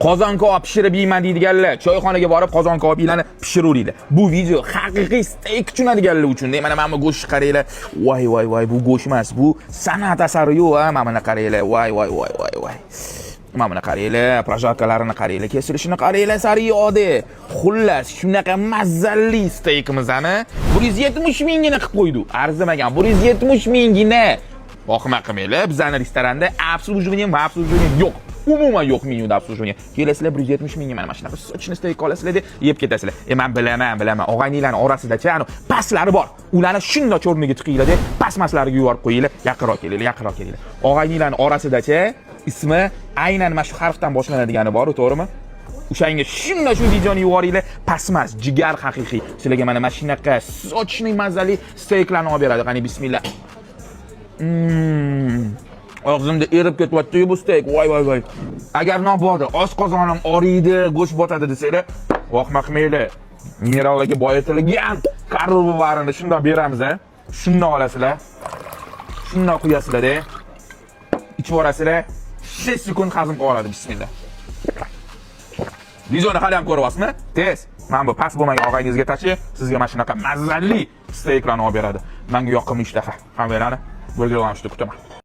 Qozon kabob pishirib yeyman deydiganlar, choyxonaga borib qozon kaboblarni pishiravering. Bu video haqiqiy steak tushunadiganlar uchun. Mana bu go'sht qaranglar. Voy, bu go'sht emas, bu san'at asari yo'q, mana buni qaranglar. Voy. Mana buni qaranglar, projatkalarni qaranglar, kesilishini qaranglar, sariyodi. Xullas, shunaqa mazzali steakimizni 170 mingina qilib qo'ydi. Arzimagan 170 mingina. Boqma qilmanglar, bizning restoranda обслуживание yo'q. Umuman yo'q menyuda обслуживание. Kelasizlar 170 mingga mana shunaqa sochni steak olasizlar deb yeb ketasizlar. Men bilaman. Og'aynilarning orasida-chi, pastlari bor. Ularni shunday cho'rniga tiqinglar deb pasmaslariga yuborib qo'yinglar. Yaqinroq kelinglar. Og'aynilarning orasida-chi, ismi aynan mana shu harfdan boshlanadigani bor, to'g'rimi? O'shanga shunday shu videoni yuboringlar. Pasmas, jigar haqiqiy. Sizlarga mana shunaqa sochning mazali steaklarni olib beradi. Qani bismillah. Og'zimda erib ketyapti bu steak. Voy. Agar nobodo oshqozonim oriydi, go'sht botadi desanglar, voqma qilmanglar. Minerallarga boyitilgan karbohidratlarni shunday beramiz, Shunday olasizlar. Shunday qo'yasizlar-da. Ichib orasizlar, 5 sekund hazm qilib oladi. Bismillah. Videoni hali ham ko'ryapsizmi? Tez. Mana bu past bo'lmagan og'ayningizga tachi, sizga mana shunaqa mazzali steaklarni olib beradi. Menga yoqimli ishtaha. Hammalarni birga olishni kutaman.